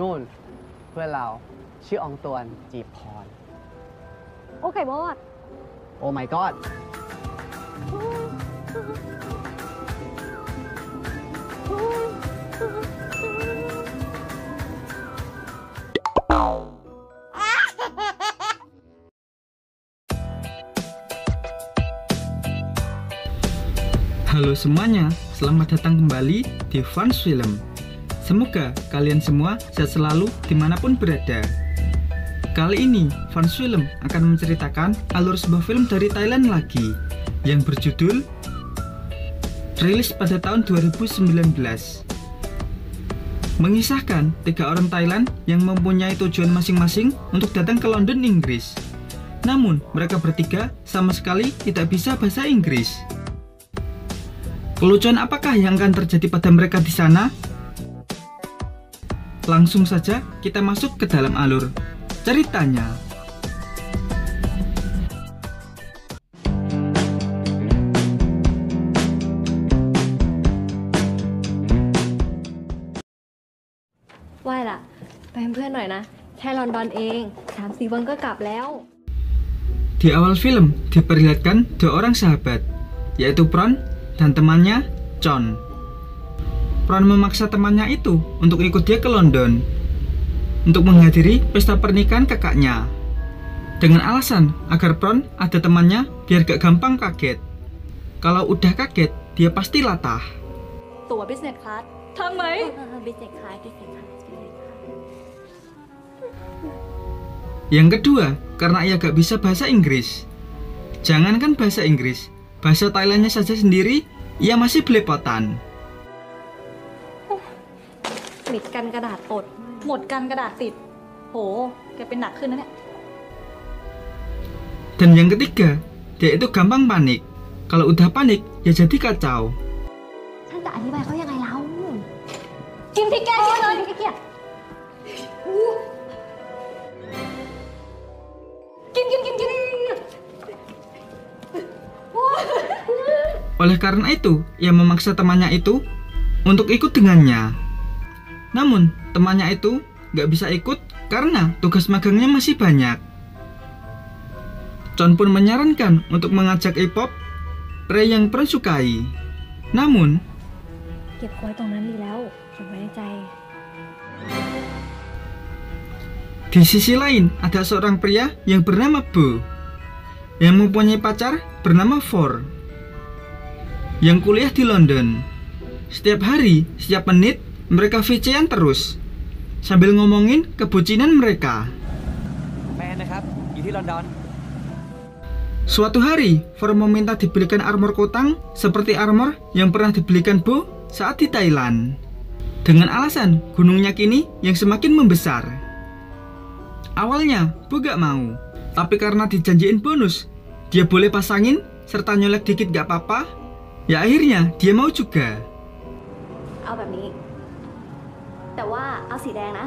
นู่นเพื่อนเราชื่ออองตวนจีบพร โอเคบอส โอ้ my god Halo semuanya, selamat datang kembali di Fans Film. Semoga kalian semua sehat selalu dimanapun berada. Kali ini Fans Film akan menceritakan alur sebuah film dari Thailand lagi yang berjudul rilis pada tahun 2019. Mengisahkan 3 orang Thailand yang mempunyai tujuan masing-masing untuk datang ke London, Inggris. Namun mereka bertiga sama sekali tidak bisa bahasa Inggris. Kelucuan apakah yang akan terjadi pada mereka di sana? Langsung saja kita masuk ke dalam alur ceritanya. Why ล่ะไปเป็นเพื่อนหน่อยนะแค่ลอนดอนเอง 3-4 วันก็กลับแล้ว Di awal film diperlihatkan 2 orang sahabat, yaitu Pron dan temannya Chon. Pron memaksa temannya itu untuk ikut dia ke London untuk menghadiri pesta pernikahan kakaknya, dengan alasan agar Pron ada temannya biar gak gampang kaget. Kalau udah kaget, dia pasti latah. ตั๋ว business class ทำไหม business class Yang kedua, karena ia gak bisa bahasa Inggris. Jangankan bahasa Inggris, bahasa Thailandnya saja sendiri, ia masih belepotan. ปิดกันกระดาษตดหมดกันกระดาษติดโหแกเป็นหนักขึ้นนะเนี่ย Dan yang ketiga, dia itu gampang panik. Kalau udah panik, ya jadi kacau. ฉันจะอธิบายเขายังไงเล่ากินพริกแกงกินเลยพริกแกงกิน Oleh karena itu, ia memaksa temannya itu untuk ikut dengannya. Namun, temannya itu gak bisa ikut karena tugas magangnya masih banyak. Chon pun menyarankan untuk mengajak Ipop, pria yang Pron sukai. Namun, เก็บไว้ตรงนั้นดีแล้วเก็บไว้ในใจ di sisi lain ada seorang pria yang bernama Bo, yang mempunyai pacar bernama For, yang kuliah di London. Setiap hari, setiap menit, mereka VC-an terus sambil ngomongin kebucinan mereka. แฟนนะครับอยู่ที่ลอนดอน Suatu hari, For meminta dibelikan armor kutang seperti armor yang pernah dibelikan Bo saat di Thailand, dengan alasan gunungnya kini yang semakin membesar. Awalnya Bo gak mau, tapi karena dijanjiin bonus, dia boleh pasangin serta nyolek dikit gak apa-apa. Ya akhirnya dia mau juga. เอาแบบนี้แต่ว่าเอาสีแดงนะ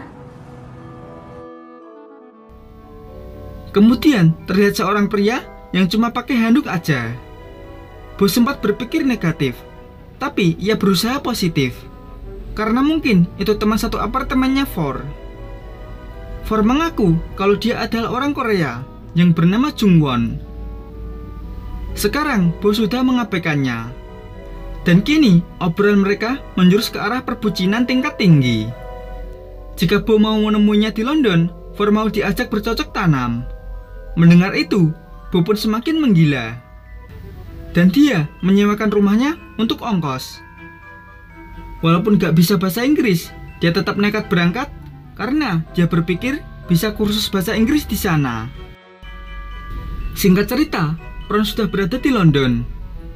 Kemudian terlihat seorang pria yang cuma pakai handuk aja. Bo sempat berpikir negatif, tapi ia berusaha positif karena mungkin itu teman satu apartemennya For. For mengaku kalau dia adalah orang Korea yang bernama Jungwon. Sekarang Bo sudah mengabaikannya, dan kini obrolan mereka menjurus ke arah perbucinan tingkat tinggi. Jika Bo mau menemuinya di London, For mau diajak bercocok tanam. Mendengar itu, Bo pun semakin menggila, dan dia menyewakan rumahnya untuk ongkos. Walaupun gak bisa bahasa Inggris, dia tetap nekat berangkat karena dia berpikir bisa kursus bahasa Inggris di sana. Singkat cerita, Pron sudah berada di London,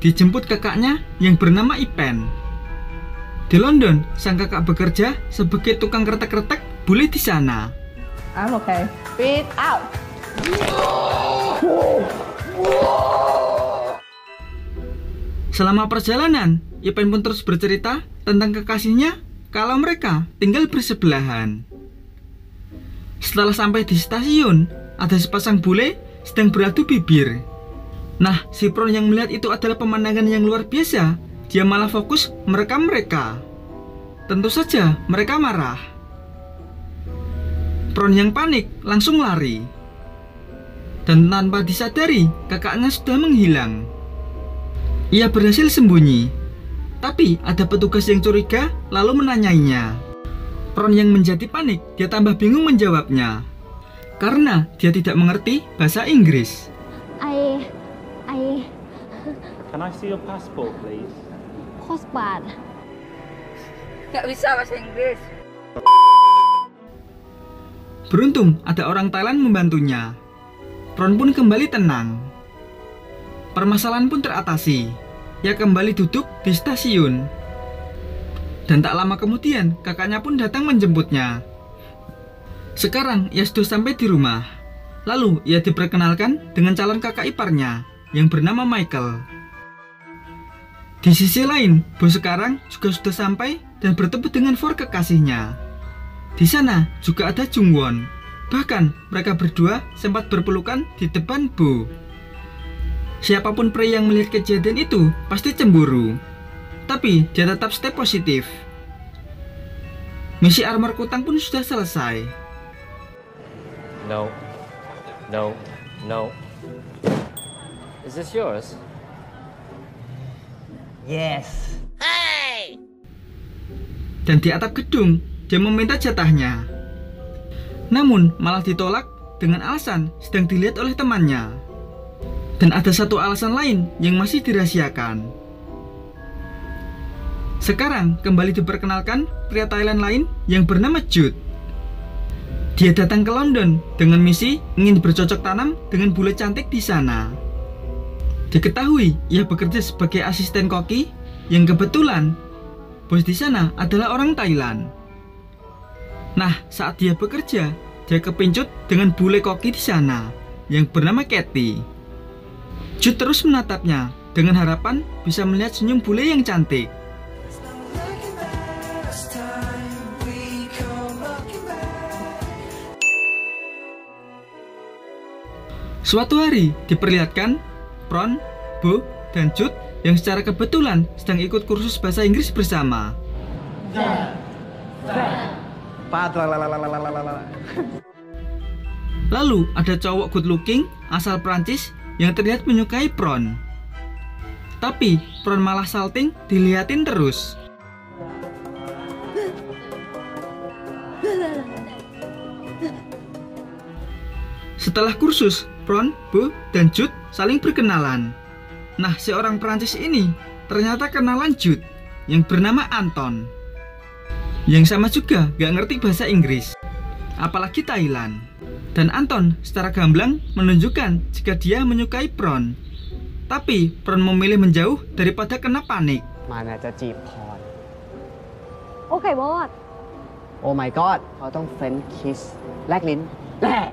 dijemput kakaknya yang bernama Ipen. Di London, sang kakak bekerja sebagai tukang kretek-kretek bule di sana. I'm okay. Breathe out. Selama perjalanan, Ipen pun terus bercerita tentang kekasihnya kalau mereka tinggal bersebelahan. Setelah sampai di stasiun, ada sepasang bule sedang beradu bibir. Nah, si Pron yang melihat itu adalah pemandangan yang luar biasa, dia malah fokus merekam mereka. Tentu saja mereka marah. Pron yang panik langsung lari. Dan tanpa disadari, kakaknya sudah menghilang. Ia berhasil sembunyi. Tapi ada petugas yang curiga lalu menanyainya. Pron yang menjadi panik, dia tambah bingung menjawabnya. Karena dia tidak mengerti bahasa Inggris. I Can I see your passport, please? Kosbad. Nggak bisa bahasa Inggris. Beruntung ada orang Thailand membantunya. Pron pun kembali tenang. Permasalahan pun teratasi. Ia kembali duduk di stasiun. Dan tak lama kemudian kakaknya pun datang menjemputnya. Sekarang ia sudah sampai di rumah. Lalu ia diperkenalkan dengan calon kakak iparnya yang bernama Michael. Di sisi lain, bos sekarang juga sudah sampai dan bertemu dengan For kekasihnya. Di sana juga ada Jungwon. Bahkan mereka berdua sempat berpelukan di depan Bo. Siapapun pria yang melihat kejadian itu pasti cemburu. Tapi dia tetap stay positif. Misi armor kutang pun sudah selesai. No. No. No. Is this yours? Yes. Dan di atap gedung, dia meminta jatahnya. Namun malah ditolak dengan alasan sedang dilihat oleh temannya. Dan ada satu alasan lain yang masih dirahasiakan. Sekarang kembali diperkenalkan pria Thailand lain yang bernama Jude. Dia datang ke London dengan misi ingin bercocok tanam dengan bule cantik di sana. Diketahui ia bekerja sebagai asisten koki yang kebetulan bos di sana adalah orang Thailand. Nah, saat dia bekerja, dia kepincut dengan bule koki di sana yang bernama Kathy. Jude terus menatapnya dengan harapan bisa melihat senyum bule yang cantik. Suatu hari diperlihatkan Pron, Bo, dan Jude yang secara kebetulan sedang ikut kursus bahasa Inggris bersama. Lalu ada cowok good looking asal Prancis yang terlihat menyukai Pron. Tapi Pron malah salting diliatin terus. Setelah kursus, Pron, Bo, dan Jude saling berkenalan. Nah, seorang Prancis ini ternyata kenalan Jude yang bernama Anton. Yang sama juga gak ngerti bahasa Inggris, apalagi Thailand. Dan Anton secara gamblang menunjukkan jika dia menyukai Pron. Tapi Pron memilih menjauh daripada kena panik. Mana จะจีบพร โอเคบอส Oh my god เขาต้องเฟรนช์คิสแลกลิ้นแลก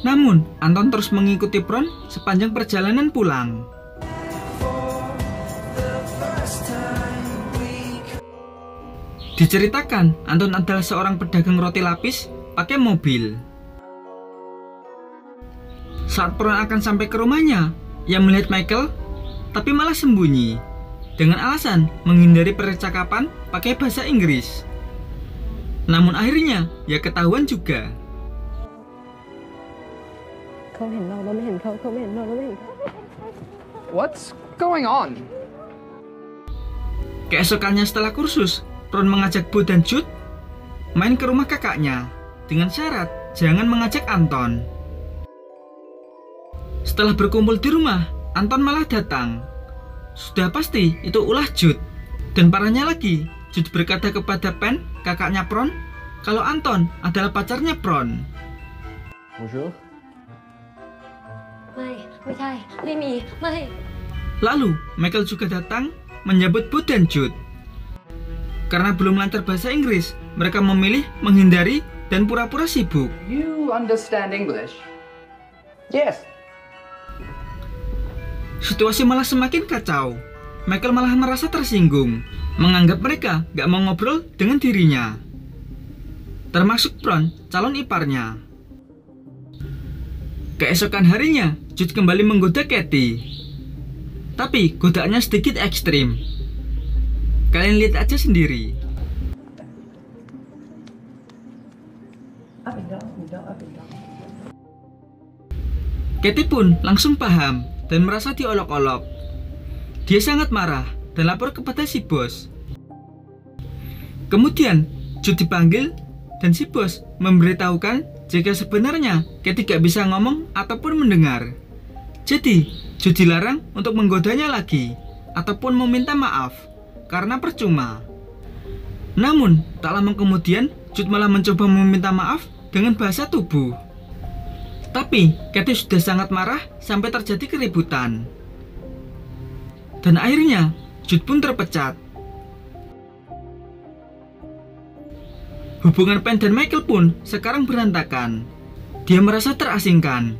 Namun Anton terus mengikuti Pron sepanjang perjalanan pulang. Diceritakan Anton adalah seorang pedagang roti lapis pakai mobil. Saat Pron akan sampai ke rumahnya, ia melihat Michael tapi malah sembunyi dengan alasan menghindari percakapan pakai bahasa Inggris. Namun akhirnya ia ketahuan juga. เขาเห็นเราไม่เห็นเขาไม่เห็นเราไม่เห็นเขา What's going on? Keesokannya setelah kursus, Pron mengajak Bo dan Jude main ke rumah kakaknya dengan syarat jangan mengajak Anton. Setelah berkumpul di rumah, Anton malah datang. Sudah pasti itu ulah Jude. Dan parahnya lagi, Jude berkata kepada Pen, kakaknya Pron, kalau Anton adalah pacarnya Pron. Bonjour. ไม่ใช่ไม่มีไม่ Lalu Michael juga datang menyambut Bo dan Jude. Karena belum lancar bahasa Inggris, mereka memilih menghindari dan pura-pura sibuk. You understand English? Yes. Situasi malah semakin kacau. Michael malah merasa tersinggung, menganggap mereka gak mau ngobrol dengan dirinya. Termasuk Pron, calon iparnya. Keesokan harinya, Jude kembali menggoda Kathy. Tapi godaannya sedikit ekstrim. Kalian lihat aja sendiri. Katie pun langsung paham dan merasa diolok-olok. Dia sangat marah dan lapor kepada si bos. Kemudian Jude dipanggil dan si bos memberitahukan jika sebenarnya Katie gak bisa ngomong ataupun mendengar. Jadi Jude dilarang untuk menggodanya lagi ataupun meminta maaf karena percuma. Namun tak lama kemudian Jude malah mencoba meminta maaf dengan bahasa tubuh. Tapi Katie sudah sangat marah sampai terjadi keributan. Dan akhirnya Jude pun terpecat. Hubungan Pen dan Michael pun sekarang berantakan. Dia merasa terasingkan,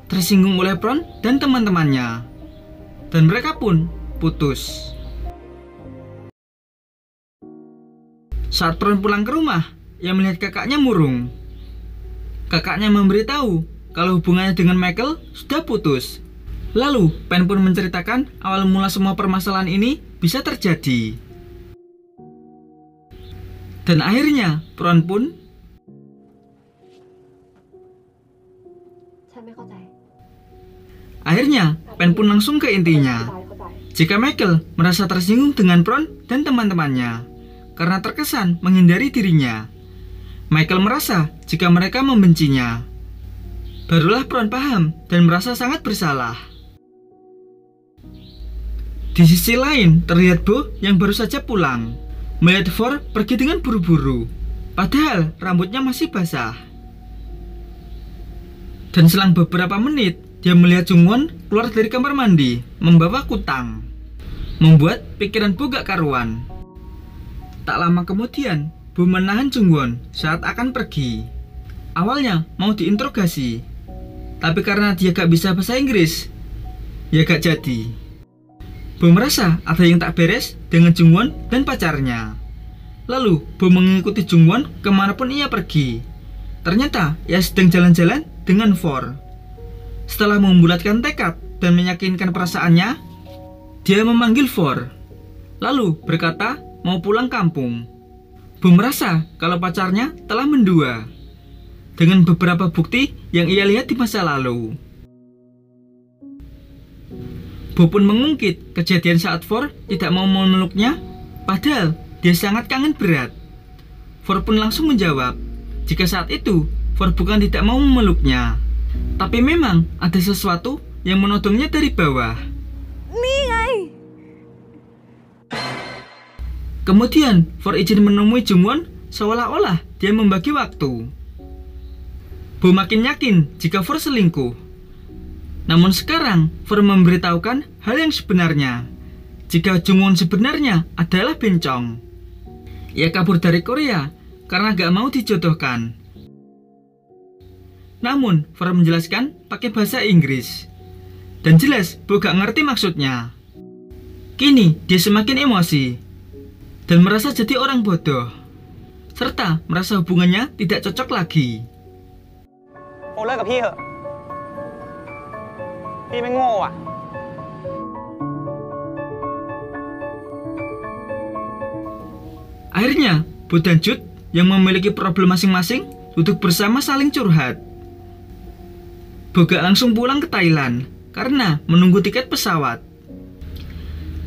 tersinggung oleh Pron dan teman-temannya. Dan mereka pun putus. Saat Pron pulang ke rumah, ia melihat kakaknya murung. Kakaknya memberitahu kalau hubungannya dengan Michael sudah putus. Lalu Pen pun menceritakan awal mula semua permasalahan ini bisa terjadi. Dan akhirnya Pron pun Pen pun langsung ke intinya. Jika Michael merasa tersinggung dengan Pron dan teman-temannya karena terkesan menghindari dirinya, Michael merasa jika mereka membencinya. Barulah Pron paham dan merasa sangat bersalah. Di sisi lain terlihat Bo yang baru saja pulang, melihat For pergi dengan buru-buru, padahal rambutnya masih basah. Dan selang beberapa menit, dia melihat Jungwon keluar dari kamar mandi, membawa kutang, membuat pikiran Bo gak karuan. Tak lama kemudian, Bo menahan Jungwon saat akan pergi. Awalnya mau diinterogasi, tapi karena dia gak bisa bahasa Inggris, ya gak jadi. Bo merasa ada yang tak beres dengan Jungwon dan pacarnya. Lalu Bo mengikuti Jungwon kemanapun ia pergi. Ternyata ia sedang jalan-jalan dengan For. Setelah membulatkan tekad dan meyakinkan perasaannya, dia memanggil For, lalu berkata mau pulang kampung. Bo merasa kalau pacarnya telah mendua dengan beberapa bukti yang ia lihat di masa lalu. Bo pun mengungkit kejadian saat For tidak mau memeluknya, padahal dia sangat kangen berat. For pun langsung menjawab jika saat itu For bukan tidak mau memeluknya, tapi memang ada sesuatu yang menodongnya dari bawah. Kemudian For izin menemui Jungwon seolah-olah dia membagi waktu. Bo makin yakin jika For selingkuh. Namun sekarang For memberitahukan hal yang sebenarnya, jika Jungwon sebenarnya adalah bencong. Ia kabur dari Korea karena gak mau dijodohkan. Namun For menjelaskan pakai bahasa Inggris, dan jelas Bo gak ngerti maksudnya. Kini dia semakin emosi dan merasa jadi orang bodoh, serta merasa hubungannya tidak cocok lagi. โฟเลิกกับพี่เถอะพี่ไม่โง่อ่ะ Akhirnya Bo dan Jude yang memiliki problem masing-masing duduk bersama saling curhat. Bo gak langsung pulang ke Thailand karena menunggu tiket pesawat.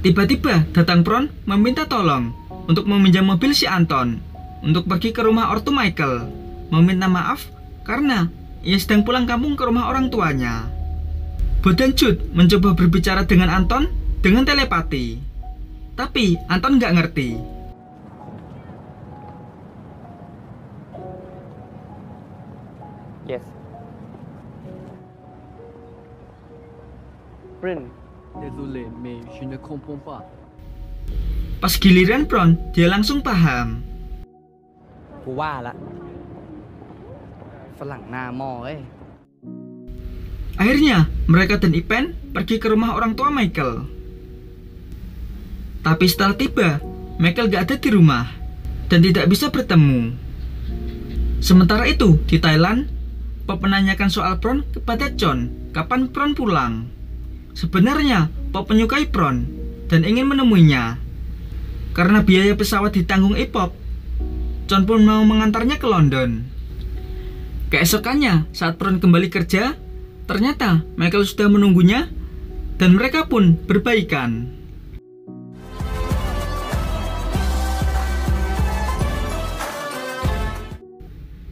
Tiba-tiba datang Pron meminta tolong untuk meminjam mobil si Anton untuk pergi ke rumah ortu Michael, meminta maaf karena ia sedang pulang kampung ke rumah orang tuanya. Bo dan Jude mencoba berbicara dengan Anton dengan telepati, tapi Anton gak ngerti. Yes. Prin, désolé, mais je ne comprends pas. Pas giliran Pron, dia langsung paham. กูว่าละฝรั่งหน้าหม้อเอ้ย Akhirnya mereka dan Ipen pergi ke rumah orang tua Michael. Tapi setelah tiba, Michael gak ada di rumah dan tidak bisa bertemu. Sementara itu di Thailand, Pop menanyakan soal Pron kepada John kapan Pron pulang. Sebenarnya Pop menyukai Pron dan ingin menemuinya. Karena biaya pesawat ditanggung Pop, John pun mau mengantarnya ke London. Keesokannya saat Pron kembali kerja, Ternyata Michael sudah menunggunya dan mereka pun berbaikan.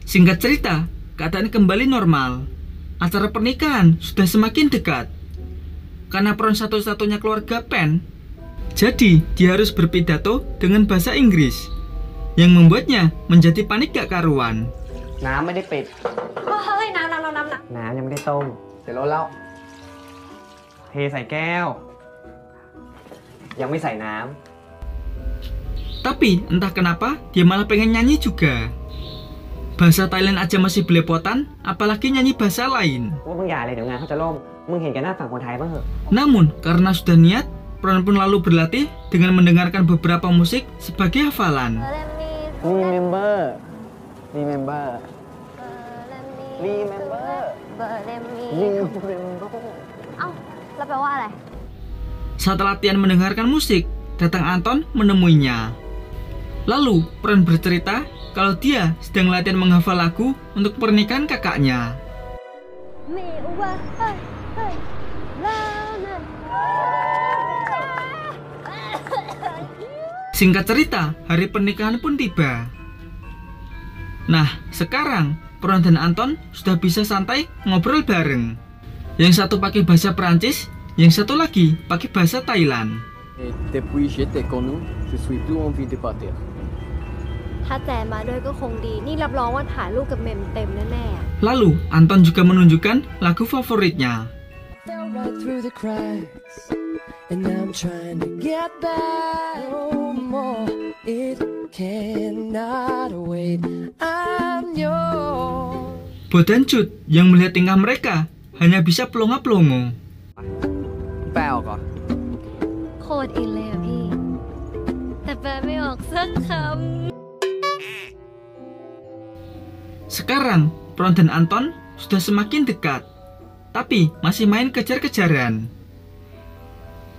Singkat cerita, keadaan kembali normal. Acara pernikahan sudah semakin dekat. Karena Pron satu-satunya keluarga Pen, jadi dia harus berpidato dengan bahasa Inggris, yang membuatnya menjadi panik gak karuan. น้ำไม่ได้ปิด เฮ้ยน้ำ น้ำยังไม่ได้ต้มเสร็จแล้วแล้ว เทใส่แก้ว ยังไม่ใส่น้ Tapi entah kenapa dia malah pengen nyanyi juga. Bahasa Thailand aja masih belepotan, apalagi nyanyi bahasa lain. ำว่ามึงอย่าเลยเดี๋ยวงานเขาจะล่มมึงเห็นแก่หน้าฝั่งคนไทยบ้างเหอะ Namun karena sudah niat, Pron pun lalu berlatih dengan mendengarkan beberapa musik sebagai hafalan. Remember เอ้าแล้วแปลว่าอะไร Saat latihan mendengarkan musik, datang Anton menemuinya. Lalu Pron bercerita kalau dia sedang latihan menghafal lagu untuk pernikahan kakaknya. Singkat cerita, hari pernikahan pun tiba. Nah, sekarang Pron dan Anton sudah bisa santai ngobrol bareng. Yang satu pakai bahasa Perancis, yang satu lagi pakai bahasa Thailand. Et depuis que j'étais con nous, je suis plus envie de partir. ถ้าแจนมาด้วยก็คงดี นี่รับรองว่าถ่ายรูปกับเมมเต็มแน่ๆ Lalu Anton juga menunjukkan lagu favoritnya. Fell right through the cracks, and I'm trying to get back. No more, it cannot wait. I'm yours. Bo dan Cut yang melihat tingkah mereka hanya bisa pelongo-pelongo. แปลออกเหรอ โคตรอินเลยอะพี่ แต่แปลไม่ออกสักคำ Sekarang Pron dan Anton sudah semakin dekat, tapi masih main kejar-kejaran.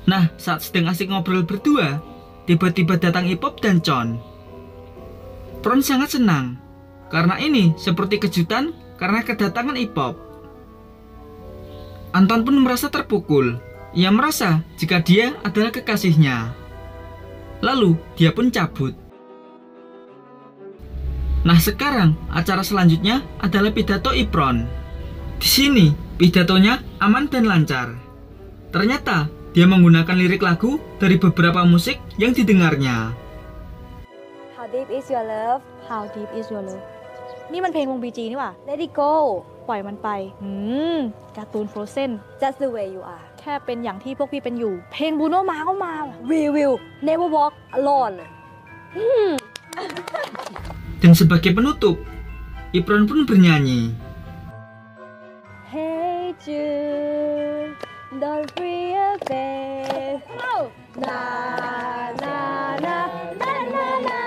Nah, saat sedang asik ngobrol berdua, tiba-tiba datang Ipop dan Chon. Pron sangat senang, karena ini seperti kejutan karena kedatangan Ipop. Anton pun merasa terpukul. Ia merasa jika dia adalah kekasihnya. Lalu dia pun cabut. Nah, sekarang acara selanjutnya adalah pidato Ipron. Di sini pidatonya aman dan lancar. Ternyata dia menggunakan lirik lagu dari beberapa musik yang didengarnya. How deep is your love How deep is your love นี่มันเพลงวง BG นี่หว่า Let it go ปล่อยมันไปการ์ตูน Frozen Just the way you are แค่เป็นอย่างที่พวกพี่เป็นอยู่ เพลง Bruno Mars ก็มา We will never walk alone Dan sebagai penutup, Ipron pun bernyanyi. Hey Jude Don't be afraid Na na na na na na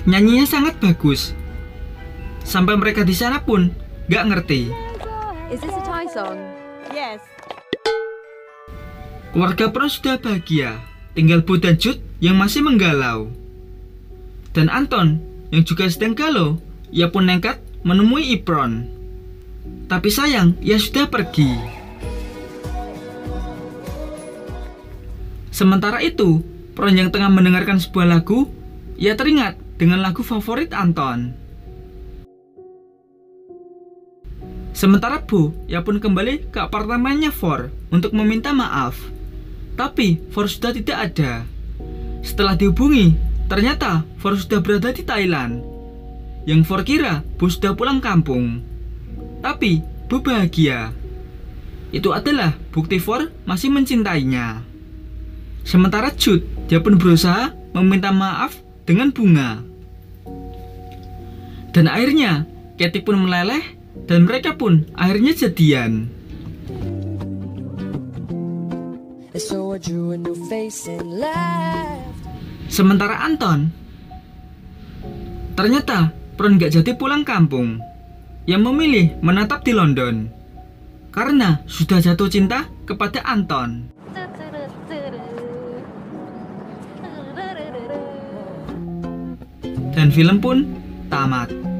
Nyanyinya sangat bagus. Sampai mereka di sana pun gak ngerti. Is this a Thai song? Yes. Keluarga Pron sudah bahagia, tinggal Bo dan Cut yang masih menggalau. Dan Anton yang juga sedang galau, ia pun nekat menemui Ipron. Tapi sayang, ia sudah pergi. Sementara itu, Pron yang tengah mendengarkan sebuah lagu, ia teringat dengan lagu favorit Anton. Sementara Bo, ia pun kembali ke apartemennya For untuk meminta maaf. Tapi For sudah tidak ada. Setelah dihubungi, ternyata For sudah berada di Thailand. Yang For kira Bo sudah pulang kampung. Tapi Bo bahagia. Itu adalah bukti For masih mencintainya. Sementara Cut, dia pun berusaha meminta maaf dengan bunga. Dan akhirnya Katie pun meleleh dan mereka pun akhirnya jadian. So I drew a new face and laughed. Sementara Anton, ternyata Pron gak jadi pulang kampung. Yang memilih menetap di London karena sudah jatuh cinta kepada Anton. Dan film pun tamat.